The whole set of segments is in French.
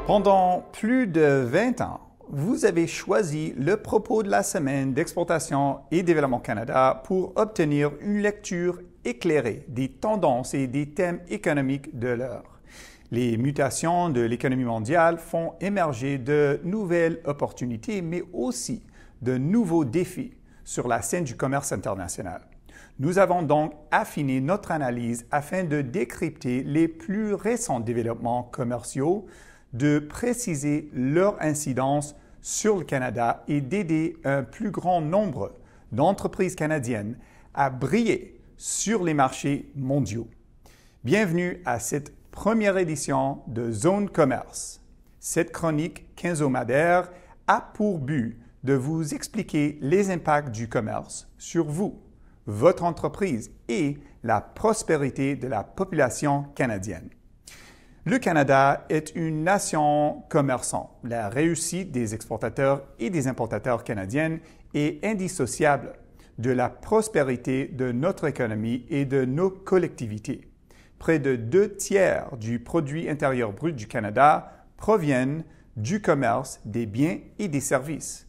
Pendant plus de 20 ans, vous avez choisi le propos de la semaine d'Exportation et Développement Canada pour obtenir une lecture éclairée des tendances et des thèmes économiques de l'heure. Les mutations de l'économie mondiale font émerger de nouvelles opportunités, mais aussi de nouveaux défis sur la scène du commerce international. Nous avons donc affiné notre analyse afin de décrypter les plus récents développements commerciaux, de préciser leur incidence sur le Canada et d'aider un plus grand nombre d'entreprises canadiennes à briller sur les marchés mondiaux. Bienvenue à cette première édition de Zone Commerce. Cette chronique quinzomadaire a pour but de vous expliquer les impacts du commerce sur vous, votre entreprise et la prospérité de la population canadienne. Le Canada est une nation commerçante. La réussite des exportateurs et des importateurs canadiens est indissociable de la prospérité de notre économie et de nos collectivités. Près de 2/3 du produit intérieur brut du Canada proviennent du commerce des biens et des services.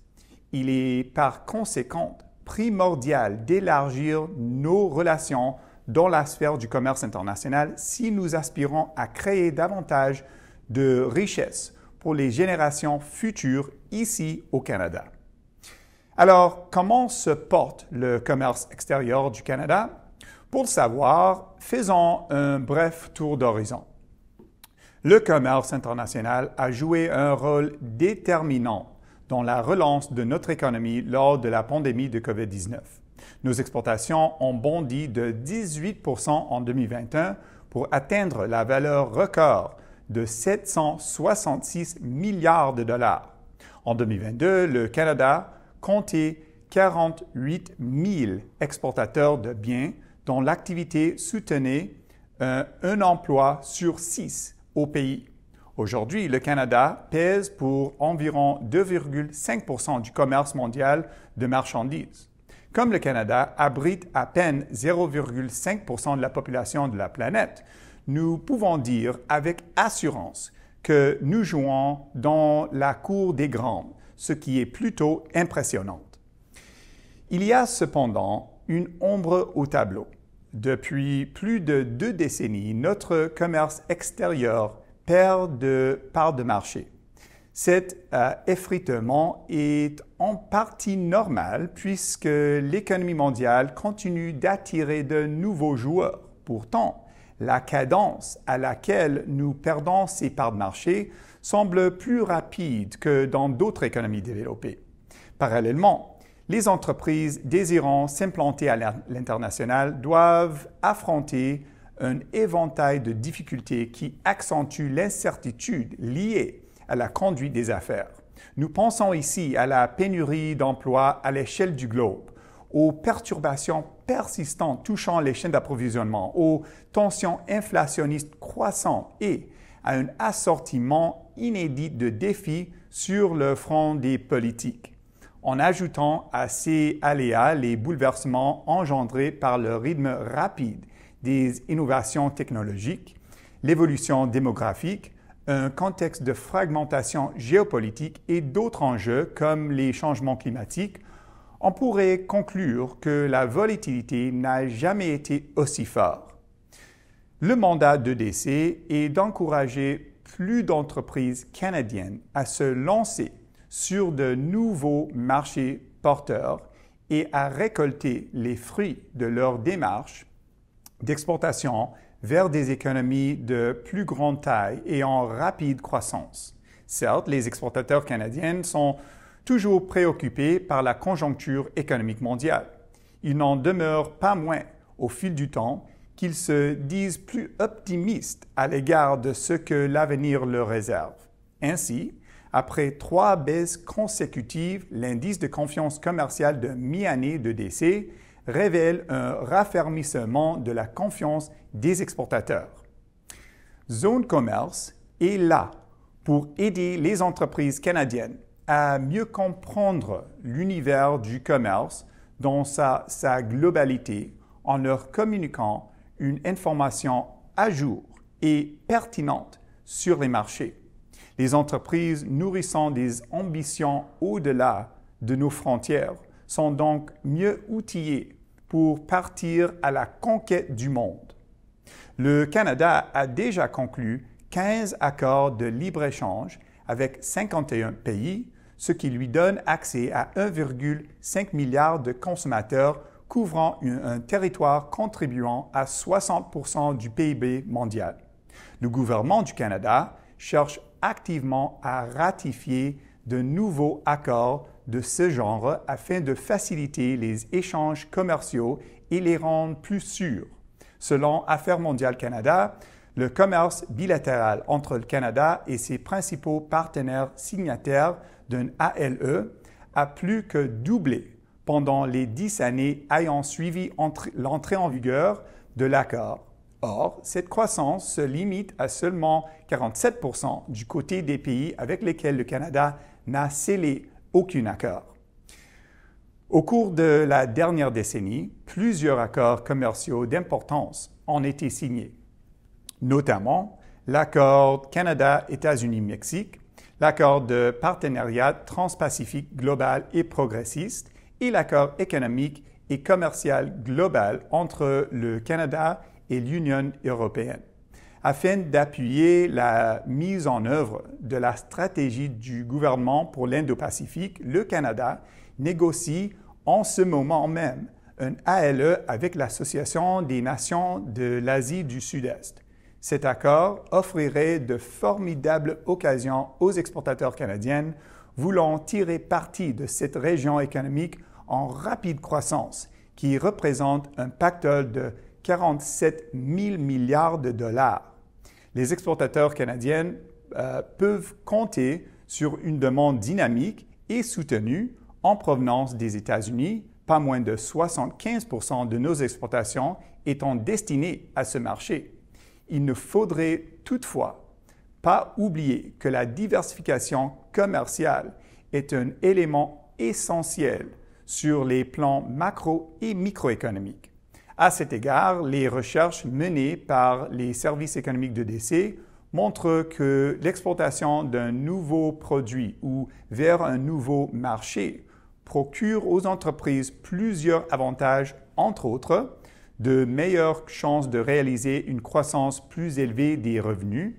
Il est par conséquent primordial d'élargir nos relations dans la sphère du commerce international si nous aspirons à créer davantage de richesses pour les générations futures ici au Canada. Alors, comment se porte le commerce extérieur du Canada? Pour le savoir, faisons un bref tour d'horizon. Le commerce international a joué un rôle déterminant dans la relance de notre économie lors de la pandémie de COVID-19. Nos exportations ont bondi de 18 % en 2021 pour atteindre la valeur record de 766 milliards de dollars. En 2022, le Canada comptait 48 000 exportateurs de biens dont l'activité soutenait un emploi sur 6 au pays. Aujourd'hui, le Canada pèse pour environ 2,5 % du commerce mondial de marchandises. Comme le Canada abrite à peine 0,5 % de la population de la planète, nous pouvons dire avec assurance que nous jouons dans la cour des grands, ce qui est plutôt impressionnant. Il y a cependant une ombre au tableau. Depuis plus de 2 décennies, notre commerce extérieur perd de parts de marché. Cet effritement est en partie normal puisque l'économie mondiale continue d'attirer de nouveaux joueurs. Pourtant, la cadence à laquelle nous perdons ces parts de marché semble plus rapide que dans d'autres économies développées. Parallèlement, les entreprises désirant s'implanter à l'international doivent affronter un éventail de difficultés qui accentuent l'incertitude liée à la conduite des affaires. Nous pensons ici à la pénurie d'emplois à l'échelle du globe, aux perturbations persistantes touchant les chaînes d'approvisionnement, aux tensions inflationnistes croissantes et à un assortiment inédit de défis sur le front des politiques. En ajoutant à ces aléas les bouleversements engendrés par le rythme rapide des innovations technologiques, l'évolution démographique, un contexte de fragmentation géopolitique et d'autres enjeux comme les changements climatiques, on pourrait conclure que la volatilité n'a jamais été aussi forte. Le mandat d'EDC est d'encourager plus d'entreprises canadiennes à se lancer sur de nouveaux marchés porteurs et à récolter les fruits de leur démarche d'exportation vers des économies de plus grande taille et en rapide croissance. Certes, les exportateurs canadiens sont toujours préoccupés par la conjoncture économique mondiale. Il n'en demeure pas moins, au fil du temps, qu'ils se disent plus optimistes à l'égard de ce que l'avenir leur réserve. Ainsi, après 3 baisses consécutives, l'indice de confiance commerciale de mi-année d'EDC révèle un raffermissement de la confiance des exportateurs. Zone Commerce est là pour aider les entreprises canadiennes à mieux comprendre l'univers du commerce dans sa globalité en leur communiquant une information à jour et pertinente sur les marchés. Les entreprises nourrissant des ambitions au-delà de nos frontières sont donc mieux outillées pour partir à la conquête du monde. Le Canada a déjà conclu 15 accords de libre-échange avec 51 pays, ce qui lui donne accès à 1,5 milliard de consommateurs couvrant un territoire contribuant à 60% du PIB mondial. Le gouvernement du Canada cherche activement à ratifier de nouveaux accords de ce genre afin de faciliter les échanges commerciaux et les rendre plus sûrs. Selon Affaires mondiales Canada, le commerce bilatéral entre le Canada et ses principaux partenaires signataires d'un ALE a plus que doublé pendant les 10 années ayant suivi l'entrée en vigueur de l'accord. Or, cette croissance se limite à seulement 47% du côté des pays avec lesquels le Canada n'a scellé aucun accord. Au cours de la dernière décennie, plusieurs accords commerciaux d'importance ont été signés, notamment l'accord Canada-États-Unis-Mexique, l'accord de partenariat transpacifique global et progressiste et l'accord économique et commercial global entre le Canada et l'Union européenne. Afin d'appuyer la mise en œuvre de la stratégie du gouvernement pour l'Indo-Pacifique, le Canada négocie en ce moment même un ALE avec l'Association des nations de l'Asie du Sud-Est. Cet accord offrirait de formidables occasions aux exportateurs canadiens voulant tirer parti de cette région économique en rapide croissance qui représente un pactole de 47 000 milliards de dollars. Les exportateurs canadiens peuvent compter sur une demande dynamique et soutenue en provenance des États-Unis, pas moins de 75% de nos exportations étant destinées à ce marché. Il ne faudrait toutefois pas oublier que la diversification commerciale est un élément essentiel sur les plans macro et microéconomiques. À cet égard, les recherches menées par les services économiques de DC montrent que l'exportation d'un nouveau produit ou vers un nouveau marché procure aux entreprises plusieurs avantages, entre autres, de meilleures chances de réaliser une croissance plus élevée des revenus,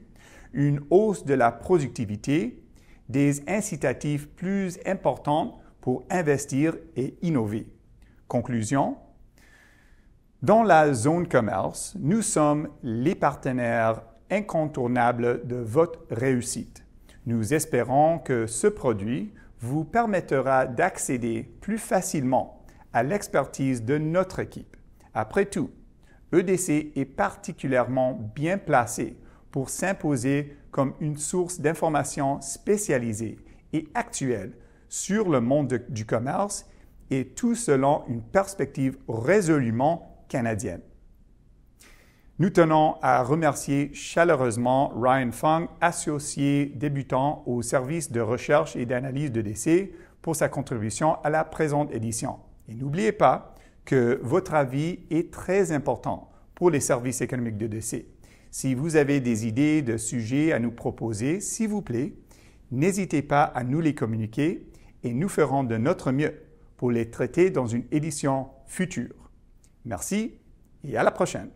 une hausse de la productivité, des incitatifs plus importants pour investir et innover. Conclusion. Dans la zone commerce, nous sommes les partenaires incontournables de votre réussite. Nous espérons que ce produit vous permettra d'accéder plus facilement à l'expertise de notre équipe. Après tout, EDC est particulièrement bien placé pour s'imposer comme une source d'informations spécialisée et actuelle sur le monde du commerce et tout selon une perspective résolument canadienne. Nous tenons à remercier chaleureusement Ryan Fung, associé débutant au service de recherche et d'analyse d'EDC, pour sa contribution à la présente édition. Et n'oubliez pas que votre avis est très important pour les services économiques d'EDC. Si vous avez des idées de sujets à nous proposer, s'il vous plaît, n'hésitez pas à nous les communiquer et nous ferons de notre mieux pour les traiter dans une édition future. Merci et à la prochaine.